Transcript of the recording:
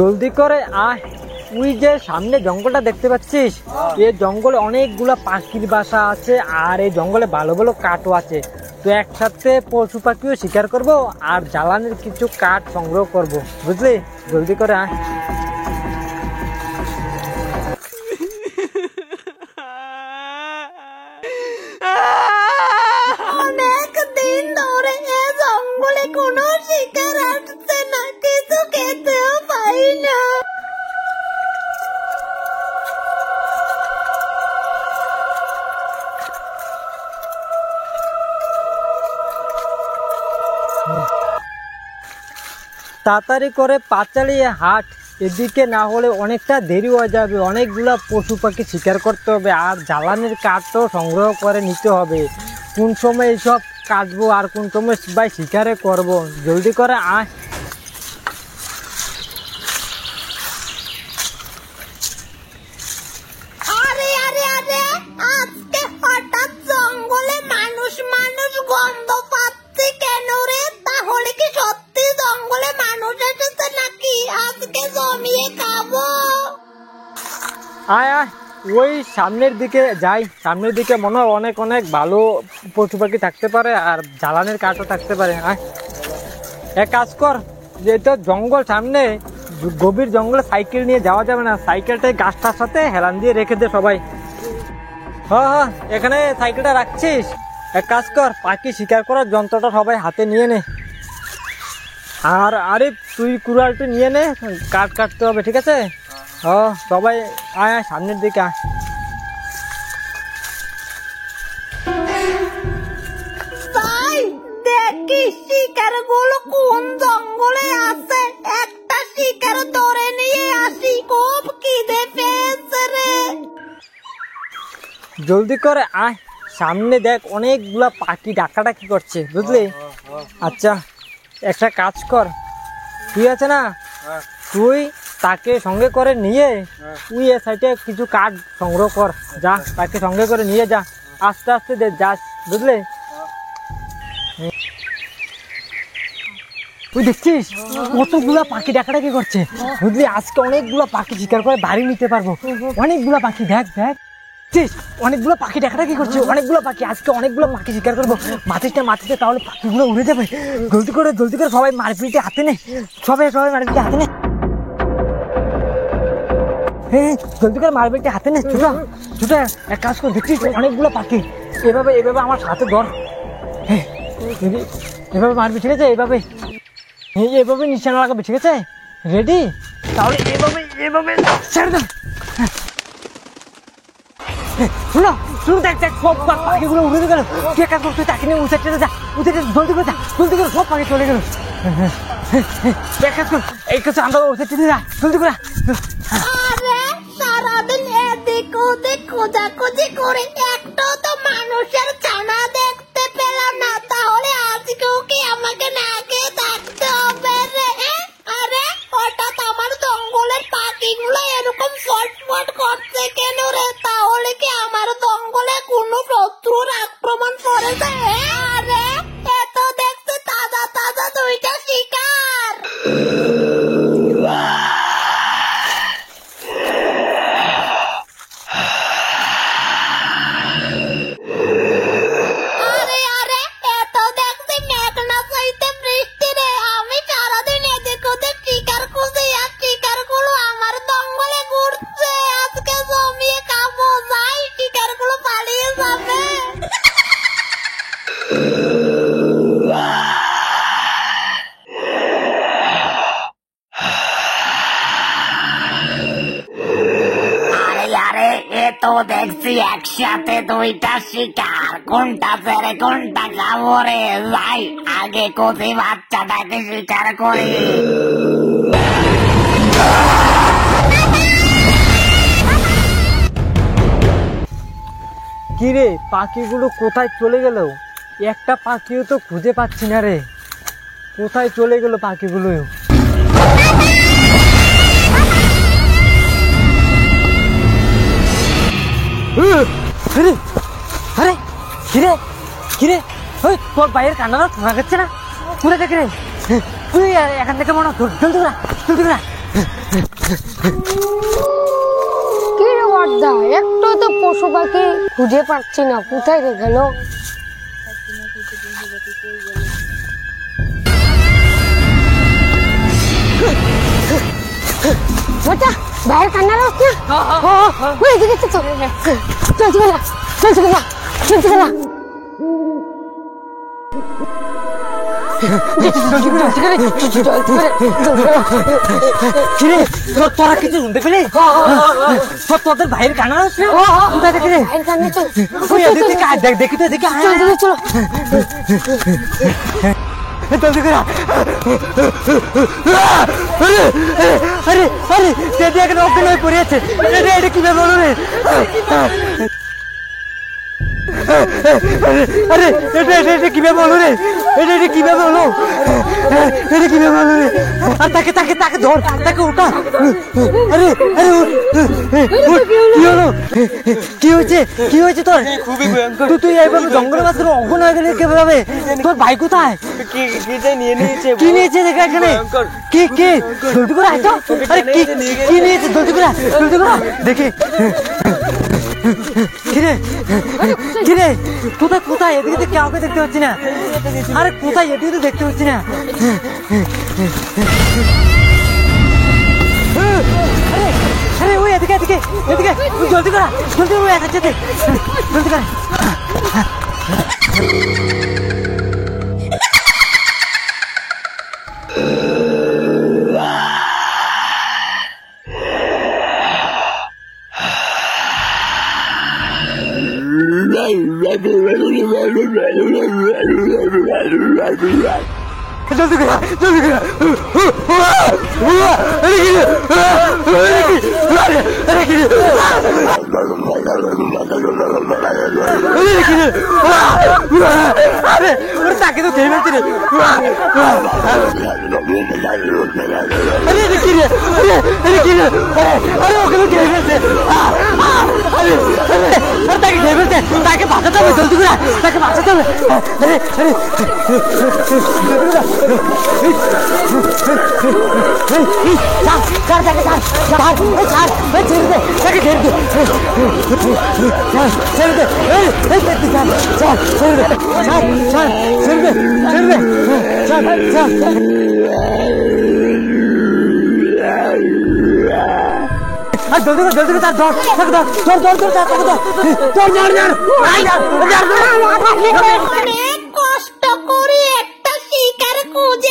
জলদি করে আয়। তুই যে সামনে জঙ্গলটা দেখতে পাচ্ছিস, এই জঙ্গলে অনেকগুলা পাখির বাসা আছে আর এই জঙ্গলে ভালো ভালো কাঠও আছে। তো একসাথে পশু পাখিও শিকার করব আর জ্বালানির কিছু কাঠ সংগ্রহ করব, বুঝলি? জলদি করে আয়। অনেক দিন ধরে এ জঙ্গলে কোনো শিকার আসছে না, কিছু খেতেও পাই না। তাড়াতাড়ি করে পা চালিয়ে হাট, এদিকে না হলে অনেকটা দেরি হয়ে যাবে। অনেকগুলা পশু পাখি শিকার করতে হবে আর জ্বালানির কাঠও সংগ্রহ করে নিতে হবে। কোন সময় এইসব কাটবো আর কোন সময় ভাই শিকারে করব, জলদি করে আয়। আরে আরে আরে, আজকে হঠাৎ জঙ্গলে মানুষ মানুষ গন্ধ পাচ্ছি কেন রে? তাহলে কি সত্যি জঙ্গলে মানুষ এসেছে নাকি? আজকে জমিয়ে খাবো। আয় আয়, ওই সামনের দিকে যাই। সামনের দিকে মনে হয় অনেক অনেক ভালো পশু পাখি থাকতে পারে আর জ্বালানির কাঠও থাকতে পারে। আয়, এক কাজ কর, যেহেতু জঙ্গল সামনে, গভীর জঙ্গলে সাইকেল নিয়ে যাওয়া যাবে না। সাইকেলটাই গাছটার সাথে হেলান দিয়ে রেখে দে সবাই। হ্যাঁ, এখানে সাইকেলটা রাখছিস। এক কাজ কর, পাখি শিকার করার যন্ত্রটা সবাই হাতে নিয়ে নে। আর আরে তুই কুড়ালটা নিয়ে নে, কাঠ কাটতে হবে, ঠিক আছে? সবাই আয় আয়, সামনের দিকে আয়। তাই দেখি শিকার গুলো কোন জঙ্গলে আছে, একটা শিকার ধরে নিয়ে আসি। খুব খিদে পেয়েছে রে। জলদি করে আয়, সামনে দেখ অনেকগুলা পাখি ডাকাডাকি করছে, বুঝলি? আচ্ছা, একটা কাজ কর, তুই আছে না, তুই তাকে সঙ্গে করে নিয়ে তুই এ সাইডে কিছু কাঠ সংগ্রহ কর। যা, তাকে সঙ্গে করে নিয়ে যা, আস্তে আস্তে যাস, বুঝলি? তুই দেখছিস কতগুলা পাখি ডাকাডাকি করছে, বুঝলি? আজকে অনেকগুলা পাখি শিকার করে বাড়ি নিতে পারবো। অনেকগুলা পাখি, দেখ দেখ, অনেকগুলো পাখি ডাকাডাকি করছে, অনেকগুলো পাখি। আজকে অনেকগুলো পাখি শিকার করবো। মাটিতে তাহলে পাখিগুলো উড়ে যাবে। জলদি করে সবাই মারপিটে হাতে নে, সবাই মারপিটে হাতে নে। হ্যাঁ, জলদি করে মারপিটে হাতে নে। ছোট এক কাজ করে, দেখছিস অনেকগুলো পাখি। এভাবে আমার সাথে ধর। হ্যাঁ, এভাবে মারবি, ঠিক আছে? এভাবে নিশানা লাগাবি, ঠিক আছে? রেডি? তাহলে এভাবে ছেড়ে দে। শুরু দেখ, সব পাখিগুলো উড়ে গেল। কে কাজ করছে? তাকে নিয়ে উঠে যা, জলদি করে সব পাখি চলে গেল। এক কাজ কর, এই কাছে আমরা উঠে যা, জলদি করে। আরে সারাদিন এদিক ওদিক খোঁজাখুঁজি করে একটাও তো মানুষের ছানা দেখতে পেলাম না। তাহলে আজকেও কি আমাকে না খেয়ে থাকতে হবে রে? আরে হঠাৎ আমার জঙ্গলের পাখিগুলো এরকম ফটফট করছে কেন রে? তাহলে কি আমার জঙ্গলে কোনো শত্রুর আক্রমণ করেছে? আরে এত দেখতে তাজা তাজা দুইটা শিকার। তো দেখছি একসাথে দুইটা শিকার, কোনটা ছেড়ে কোনটা খাবো রে? যাই আগে কচি বাচ্চাটাকে শিকার করি। কিরে, পাখিগুলো কোথায় চলে গেল? একটা পাখিও তো খুঁজে পাচ্ছি না রে। কোথায় চলে গেল পাখিগুলো? আরে কিরে, ওই তোর ভাইয়ের কান্নাটা শোনা যাচ্ছে না? পুরো দেখে রে, তুই এখান থেকে মনে জলদি করা। কি রে বড়দা, একটু তো পশু পাখি খুঁজে পাচ্ছি না, কোথায় রে গেল? ওটা বাইরে কান্না রস না? ওই দিকে তো চল চল চল চল চল চল তোরা কিছু শুনতে পেলে? তোদের ভাইয়ের কান্না আসছে কোথায় দেখে রে? দেখি তো দেখি চলো আরে আরে এখানে অজ্ঞান হয়ে পড়ে আছে। এটা কিভাবে বলো রে? আরে এটা কিভাবে বলো রে? এটা কিভাবে বলো? এটা কিভাবে বলো রে? আর তাকে তাকে তাকে ধর, তাকে উঠা। আরে আরে কি হলো? কি হয়েছে তোর? খুবই ভয়ঙ্কর। তুই এইভাবে জঙ্গলের মাঝখানে অজ্ঞান হয়ে গেলে কিভাবে? তোর ভাই কোথায়? নিয়ে নিয়েছে। কি নিয়েছে দেখা এখানে? কি জলদি করে আসো। আরে কি নিয়েছে? জলদি করে দেখে। কিরে কোথায়? এদিকে তো কাউকে দেখতে পাচ্ছি না। আরে কোথায়? এদিকে তো দেখতে পাচ্ছি না। আরে ওই এদিকে জলদি করা ওই এক আছে, জলদি করা। তাকে তো খেয়ে ফেলছি রে। ওকে তো খেয়ে ফেলছে। তাকে খেয়ে ফেলছে, তাকে বাঁচাতে হবে। জলদি করে তাকে বাঁচাতে হবে। জলদি করে তার ধর। অনেক কষ্ট করে একটা শিকার খুঁজে